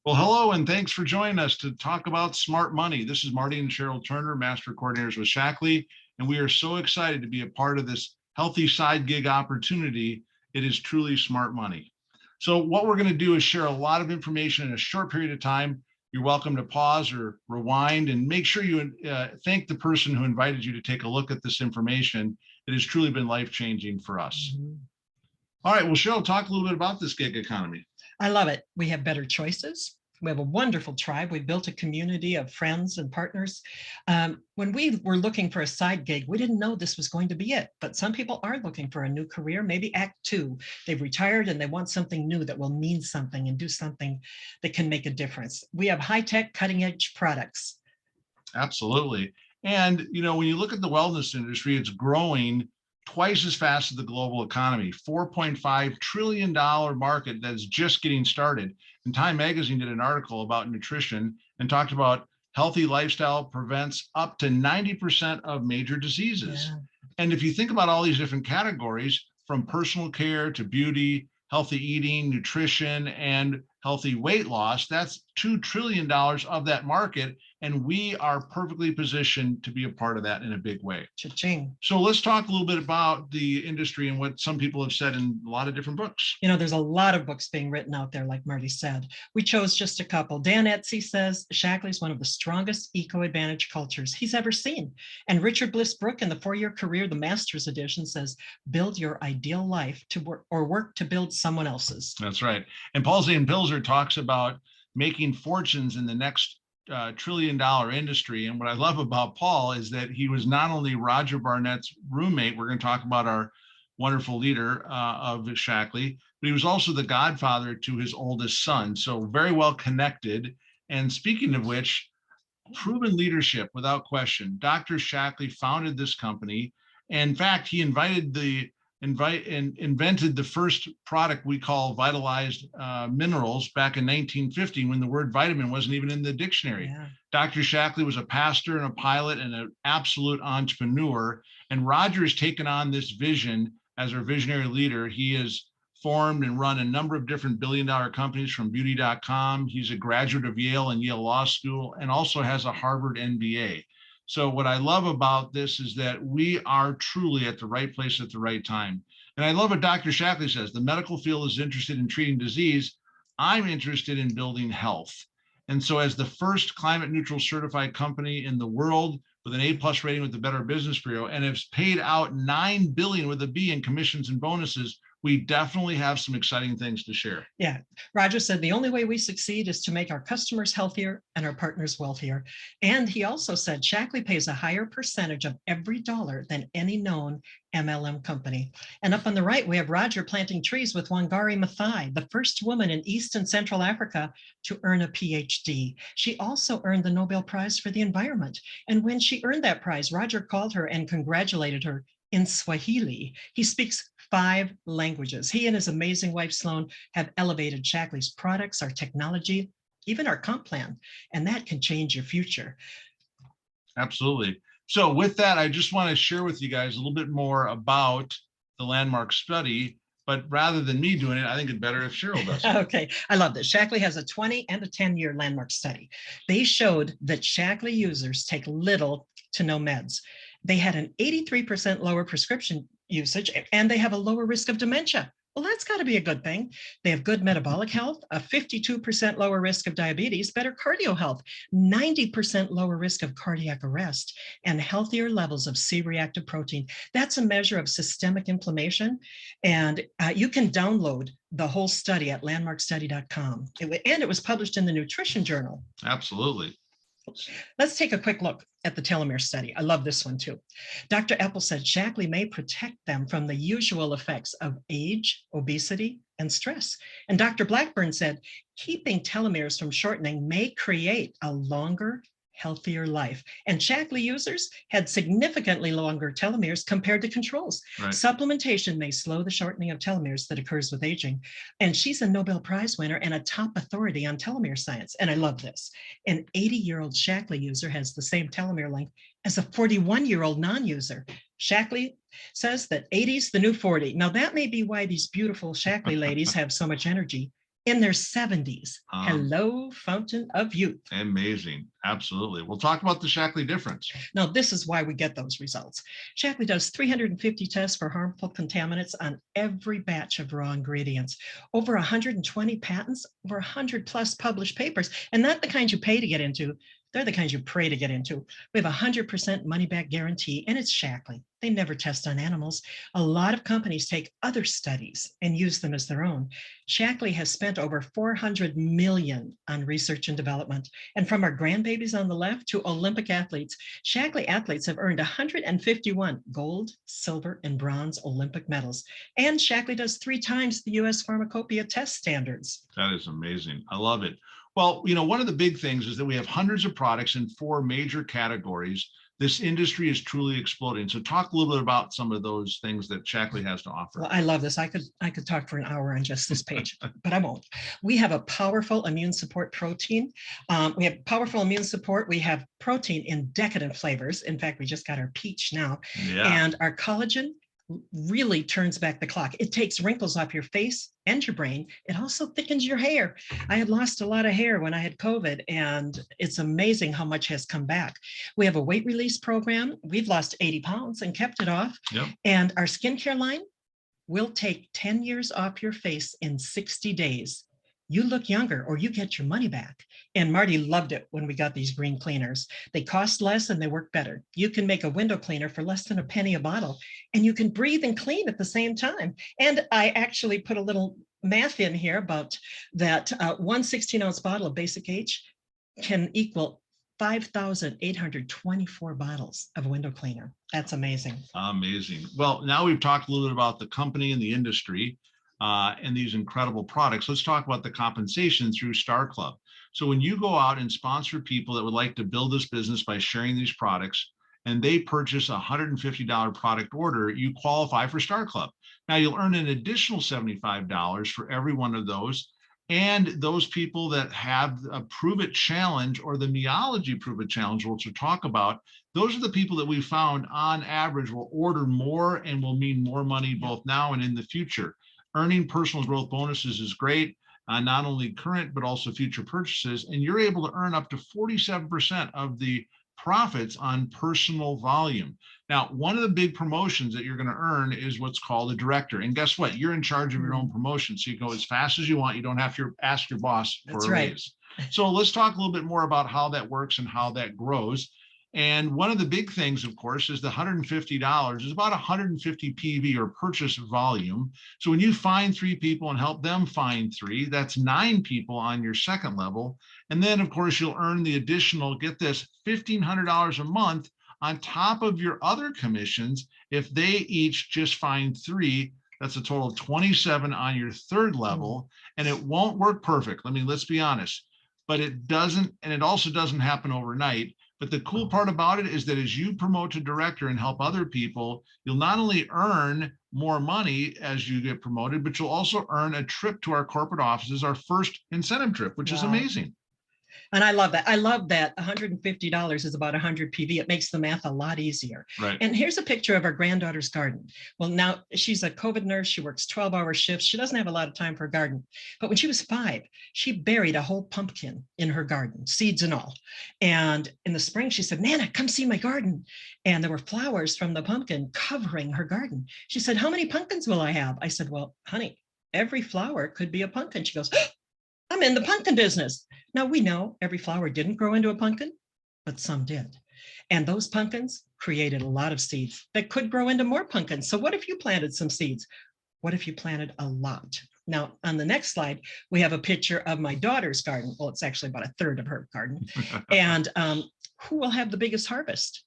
Well, hello, and thanks for joining us to talk about smart money. This is Marty and Cheryl Turner, Master Coordinators with Shaklee, and we are so excited to be a part of this healthy side gig opportunity. It is truly smart money. So what we're going to do is share a lot of information in a short period of time. You're welcome to pause or rewind and make sure you thank the person who invited you to take a look at this information. It has truly been life-changing for us. All right, well, Cheryl, talk a little bit about this gig economy. I love it. We have better choices. We have a wonderful tribe. We've built a community of friends and partners. When we were looking for a side gig, we didn't know this was going to be it. But some people are looking for a new career, maybe act two. They've retired and they want something new that will mean something and do something that can make a difference. We have high-tech, cutting-edge products. Absolutely. And, when you look at the wellness industry, it's growing twice as fast as the global economy, $4.5 trillion market that's just getting started. And Time Magazine did an article about nutrition and talked about healthy lifestyle prevents up to 90% of major diseases. Yeah. And if you think about all these different categories, from personal care to beauty, healthy eating, nutrition, and healthy weight loss, that's $2 trillion of that market. And we are perfectly positioned to be a part of that in a big way. Cha-ching. So let's talk a little bit about the industry and what some people have said in a lot of different books. There's a lot of books being written out there, like Marty said. We chose just a couple. Dan Etsy says Shaklee is one of the strongest eco-advantage cultures he's ever seen. And Richard Bliss Brooke in the 4-year career, the Master's Edition, says, build your ideal life to work to build someone else's. That's right. And Paul Zane Pilzer talks about making fortunes in the next trillion-dollar industry. And what I love about Paul is that he was not only Roger Barnett's roommate, we're going to talk about our wonderful leader of Shaklee, but he was also the godfather to his oldest son. So very well connected. And speaking of which, proven leadership without question. Dr. Shaklee founded this company. And in fact, he invented the first product we call vitalized minerals back in 1950, when the word vitamin wasn't even in the dictionary. Yeah. Dr. Shaklee was a pastor and a pilot and an absolute entrepreneur. And Roger has taken on this vision as our visionary leader. He has formed and run a number of different billion-dollar companies, from beauty.com. He's a graduate of Yale and Yale Law School, and also has a Harvard MBA. So what I love about this is that we are truly at the right place at the right time. And I love what Dr. Shaklee says: the medical field is interested in treating disease. I'm interested in building health. And so as the first climate neutral certified company in the world with an A+ rating with the Better Business Bureau, and has paid out $9 billion with a B in commissions and bonuses, we definitely have some exciting things to share. Yeah, Roger said the only way we succeed is to make our customers healthier and our partners wealthier. And he also said Shaklee pays a higher percentage of every dollar than any known MLM company. And up on the right, we have Roger planting trees with Wangari Maathai, the first woman in East and Central Africa to earn a PhD. She also earned the Nobel Prize for the Environment. And when she earned that prize, Roger called her and congratulated her in Swahili. He speaks 5 languages. He and his amazing wife, Sloan, have elevated Shaklee's products, our technology, even our comp plan, and that can change your future. Absolutely. So with that, I just want to share with you guys a little bit more about the landmark study, but rather than me doing it, I think it's better if Cheryl does it. Okay, I love this. Shaklee has a 20 and a 10-year landmark study. They showed that Shaklee users take little to no meds. They had an 83% lower prescription usage, and they have a lower risk of dementia. Well, that's got to be a good thing. They have good metabolic health, a 52% lower risk of diabetes, better cardio health, 90% lower risk of cardiac arrest, and healthier levels of C-reactive protein. That's a measure of systemic inflammation. And you can download the whole study at landmarkstudy.com. And it was published in the Nutrition Journal. Absolutely. Let's take a quick look at the Telomere Study. I love this one too. Dr. Epple said Shaklee may protect them from the usual effects of age, obesity, and stress. And Dr. Blackburn said keeping telomeres from shortening may create a longer, healthier life. And Shaklee users had significantly longer telomeres compared to controls. Right. Supplementation may slow the shortening of telomeres that occurs with aging. And she's a Nobel Prize winner and a top authority on telomere science. And I love this. An 80-year-old Shaklee user has the same telomere length as a 41-year-old non-user. Shaklee says that 80's the new 40. Now that may be why these beautiful Shaklee ladies have so much energy in their 70s. Hello, fountain of youth. Amazing. Absolutely. We'll talk about the Shaklee difference. Now, this is why we get those results. Shaklee does 350 tests for harmful contaminants on every batch of raw ingredients, over 120 patents, over 100 plus published papers, and not the kinds you pay to get into. They're the kinds you pray to get into. We have a 100% money back guarantee, and it's Shaklee. They never test on animals. A lot of companies take other studies and use them as their own. Shaklee has spent over $400 million on research and development. And from our grandbabies on the left to Olympic athletes, Shaklee athletes have earned 151 gold, silver, and bronze Olympic medals. And Shaklee does 3 times the US pharmacopoeia test standards. That is amazing. I love it. Well, one of the big things is that we have hundreds of products in 4 major categories. This industry is truly exploding. So talk a little bit about some of those things that Shaklee has to offer. Well, I love this. I could talk for an hour on just this page, but I won't. We have a powerful immune support protein. We have powerful immune support. We have protein in decadent flavors. In fact, we just got our peach now. Yeah. And our collagen really turns back the clock. It takes wrinkles off your face and your brain. It also thickens your hair. I had lost a lot of hair when I had COVID, and it's amazing how much has come back. We have a weight release program. We've lost 80 pounds and kept it off. Yep. And our skincare line will take 10 years off your face in 60 days. You look younger or you get your money back. And Marty loved it when we got these green cleaners. They cost less and they work better. You can make a window cleaner for less than a penny a bottle, and you can breathe and clean at the same time. And I actually put a little math in here about that 1 16-ounce bottle of Basic H can equal 5,824 bottles of window cleaner. That's amazing. Amazing. Well, now we've talked a little bit about the company and the industry. And these incredible products. Let's talk about the compensation through Star Club. So when you go out and sponsor people that would like to build this business by sharing these products, and they purchase a $150 product order, you qualify for Star Club. Now you'll earn an additional $75 for every one of those. And those people that have a Prove It Challenge or the Meology Prove It Challenge, which we'll talk about, those are the people that we found on average will order more and will mean more money both now and in the future. Earning personal growth bonuses is great, not only current, but also future purchases. And you're able to earn up to 47% of the profits on personal volume. Now, one of the big promotions that you're going to earn is what's called a director. And guess what? You're in charge of your own promotion. So you go as fast as you want. You don't have to ask your boss for a raise. So let's talk a little bit more about how that works and how that grows. And one of the big things, of course, is the $150 is about 150 PV or purchase volume. So when you find 3 people and help them find 3, that's 9 people on your second level. And then, of course, you'll earn the additional, get this, $1,500 a month on top of your other commissions. If they each just find 3, that's a total of 27 on your third level. And it won't work perfect. I mean, let's be honest, but it doesn't, and it also doesn't happen overnight. But the cool part about it is that as you promote to director and help other people, you'll not only earn more money as you get promoted, but you'll also earn a trip to our corporate offices, our first incentive trip, which is amazing. And I love that. I love that $150 is about 100 PV. It makes the math a lot easier. Right. And here's a picture of our granddaughter's garden. Well, now she's a COVID nurse. She works 12-hour shifts. She doesn't have a lot of time for a garden. But when she was 5, she buried a whole pumpkin in her garden, seeds and all. And in the spring, she said, Nana, come see my garden. And there were flowers from the pumpkin covering her garden. She said, how many pumpkins will I have? I said, well, honey, every flower could be a pumpkin. She goes, I'm in the pumpkin business. Now we know every flower didn't grow into a pumpkin, but some did. And those pumpkins created a lot of seeds that could grow into more pumpkins. So what if you planted some seeds? What if you planted a lot? Now, on the next slide, we have a picture of my daughter's garden. Well, it's actually about a third of her garden. And who will have the biggest harvest?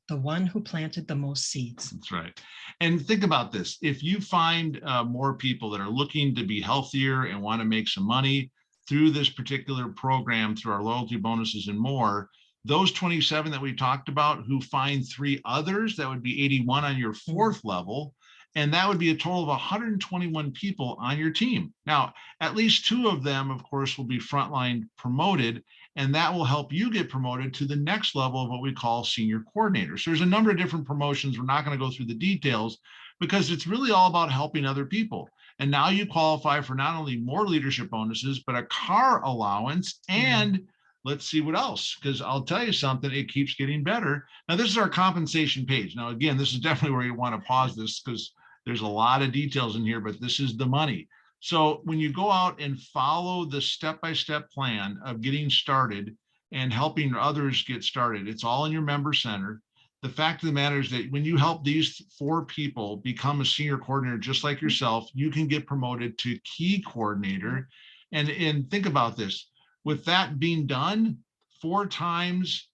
The one who planted the most seeds. That's right. And think about this. If you find more people that are looking to be healthier and want to make some money through this particular program, through our loyalty bonuses and more, those 27 that we talked about who find 3 others, that would be 81 on your 4th level. And that would be a total of 121 people on your team. Now, at least 2 of them, of course, will be frontline promoted, and that will help you get promoted to the next level of what we call senior coordinator. So there's a number of different promotions. We're not going to go through the details because it's really all about helping other people. And now you qualify for not only more leadership bonuses, but a car allowance. And let's see what else, because I'll tell you something, it keeps getting better. Now, this is our compensation page. Now, again, this is definitely where you want to pause this because there's a lot of details in here, but this is the money. So when you go out and follow the step-by-step plan of getting started and helping others get started, it's all in your member center. The fact of the matter is that when you help these 4 people become a senior coordinator, just like yourself, you can get promoted to key coordinator. And think about this, with that being done, 4 times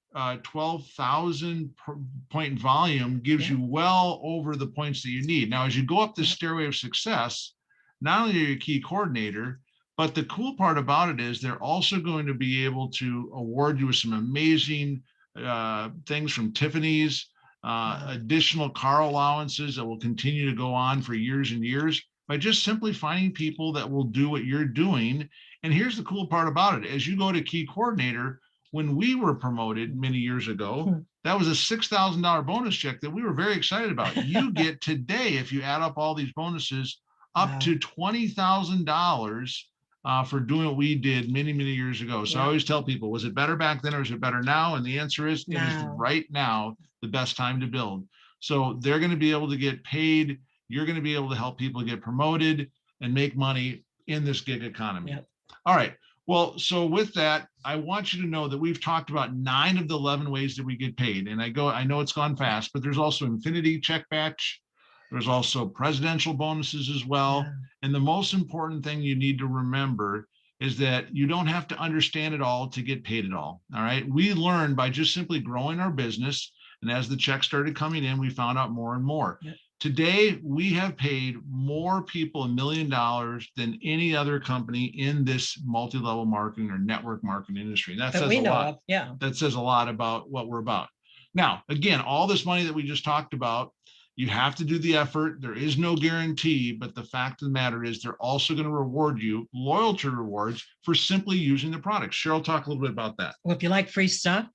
12,000 point volume gives you well over the points that you need. Now, as you go up the stairway of success, not only are you a key coordinator, but the cool part about it is they're also going to be able to award you with some amazing things from Tiffany's, additional car allowances that will continue to go on for years and years by just simply finding people that will do what you're doing. And here's the cool part about it. As you go to key coordinator, when we were promoted many years ago, that was a $6,000 bonus check that we were very excited about. You get today, if you add up all these bonuses, up to $20,000 for doing what we did many, many years ago. So I always tell people, was it better back then or is it better now? And the answer is, it is right now the best time to build. So they're going to be able to get paid. You're going to be able to help people get promoted and make money in this gig economy. All right. Well, so with that, I want you to know that we've talked about 9 of the 11 ways that we get paid. And I know it's gone fast, but there's also Infinity Check Batch. There's also presidential bonuses as well. And the most important thing you need to remember is that you don't have to understand it all to get paid it all. All right. We learned by just simply growing our business. And as the checks started coming in, we found out more and more. Today, we have paid more people $1 million than any other company in this multi-level marketing or network marketing industry. That says a lot. That says a lot about what we're about. Now, again, all this money that we just talked about, you have to do the effort. There is no guarantee, but the fact of the matter is they're also going to reward you loyalty rewards for simply using the product. Cheryl, talk a little bit about that. Well, if you like free stuff,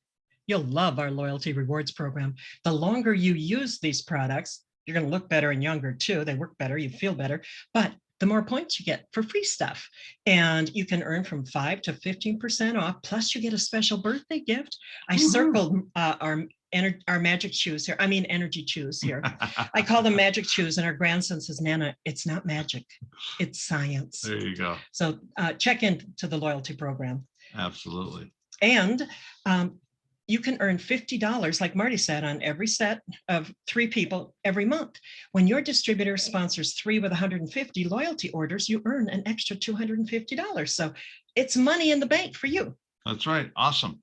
you'll love our loyalty rewards program. The longer you use these products, you're going to look better and younger too. They work better, you feel better, but the more points you get for free stuff. And you can earn from 5 to 15% off. Plus you get a special birthday gift. I circled our magic shoes here. I mean, energy shoes here. I call them magic shoes, and our grandson says, Nana, it's not magic, it's science. There you go. So check into the loyalty program. Absolutely. And you can earn $50, like Marty said, on every set of 3 people every month. When your distributor sponsors 3 with 150 loyalty orders, you earn an extra $250. So it's money in the bank for you. That's right. Awesome.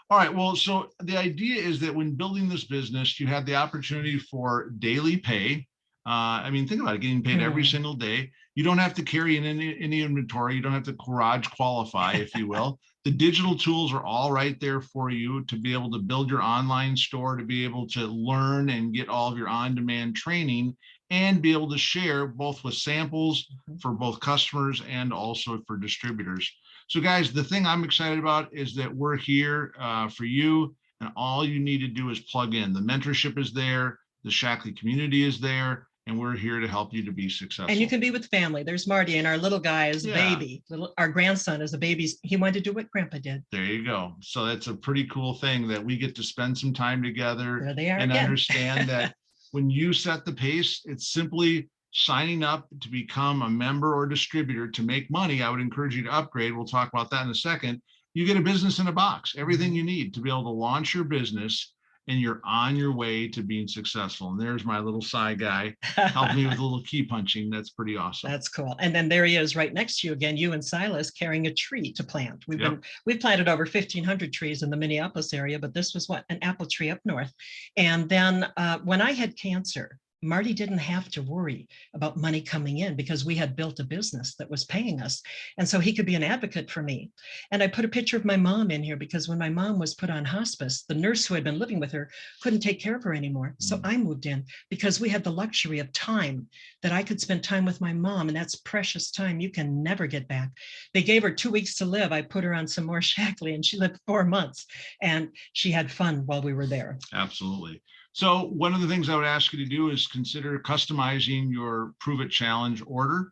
All right. Well, so the idea is that when building this business, you have the opportunity for daily pay. I mean, think about it, getting paid every single day. You don't have to carry in any inventory. You don't have to garage qualify, if you will. The digital tools are all right there for you to be able to build your online store, to be able to learn and get all of your on-demand training, and be able to share both with samples for both customers and also for distributors. So guys, the thing I'm excited about is that we're here for you, and all you need to do is plug in. The mentorship is there, the Shaklee community is there, and we're here to help you to be successful. And you can be with family. There's Marty, and our little guy is a baby. Our grandson is a baby. He wanted to do what Grandpa did. There you go. So that's a pretty cool thing that we get to spend some time together and again. Understand that when you set the pace, it's simply signing up to become a member or distributor to make money. I would encourage you to upgrade. We'll talk about that in a second. You get a business in a box, everything you need to be able to launch your business, and you're on your way to being successful. And there's my little Psy guy helping me with a little key punching. That's pretty awesome. That's cool. And then there he is right next to you again, you and Silas carrying a tree to plant. We've planted over 1,500 trees in the Minneapolis area, but this was an apple tree up north. And then when I had cancer, Marty didn't have to worry about money coming in because we had built a business that was paying us. And so he could be an advocate for me. And I put a picture of my mom in here because when my mom was put on hospice, the nurse who had been living with her couldn't take care of her anymore. So I moved in because we had the luxury of time that I could spend time with my mom. And that's precious time you can never get back. They gave her 2 weeks to live. I put her on some more Shaklee and she lived 4 months, and she had fun while we were there. Absolutely. So one of the things I would ask you to do is consider customizing your Prove It Challenge order.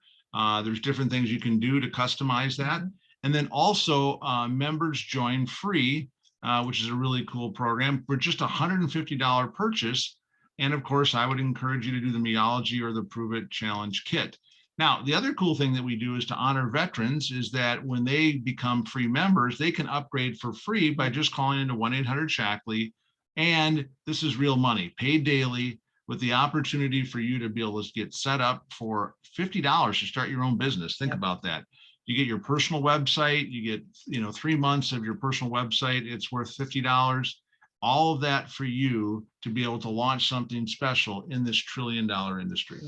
There's different things you can do to customize that. And then also members join free, which is a really cool program for just $150 purchase. And of course, I would encourage you to do the Meology or the Prove It Challenge kit. Now, the other cool thing that we do is to honor veterans is that when they become free members, they can upgrade for free by just calling into 1-800-Shaklee. And this is real money, paid daily, with the opportunity for you to be able to get set up for $50 to start your own business. Think about that. You get your personal website, you get 3 months of your personal website, it's worth $50. All of that for you to be able to launch something special in this $1 trillion industry.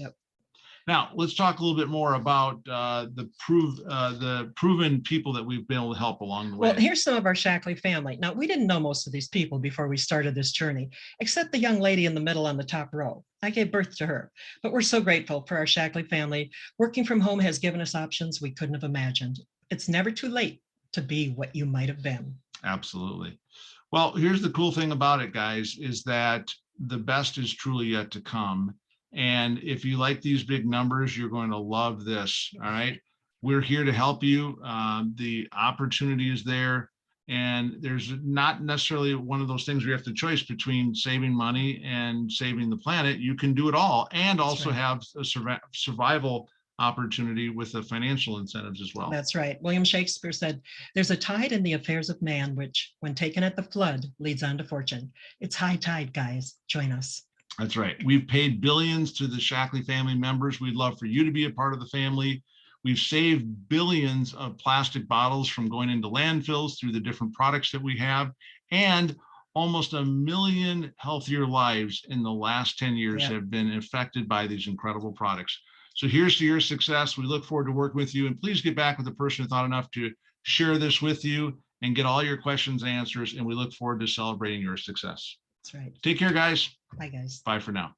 Now, let's talk a little bit more about the proven people that we've been able to help along the way. Well, here's some of our Shaklee family. Now, we didn't know most of these people before we started this journey, except the young lady in the middle on the top row. I gave birth to her, but we're so grateful for our Shaklee family. Working from home has given us options we couldn't have imagined. It's never too late to be what you might have been. Absolutely. Well, here's the cool thing about it, guys, is that the best is truly yet to come. And if you like these big numbers, you're going to love this. All right. We're here to help you. The opportunity is there. And there's not necessarily one of those things where you have to choice between saving money and saving the planet. You can do it all and also have a survival opportunity with the financial incentives as well. That's right. William Shakespeare said, "There's a tide in the affairs of man, which, when taken at the flood, leads on to fortune." It's high tide, guys. Join us. That's right. We've paid billions to the Shaklee family members. We'd love for you to be a part of the family. We've saved billions of plastic bottles from going into landfills through the different products that we have, and almost 1 million healthier lives in the last 10 years have been affected by these incredible products. So here's to your success. We look forward to working with you, and please get back with the person who thought enough to share this with you and get all your questions and answers. And we look forward to celebrating your success. That's right. Take care, guys. Bye, guys. Bye for now.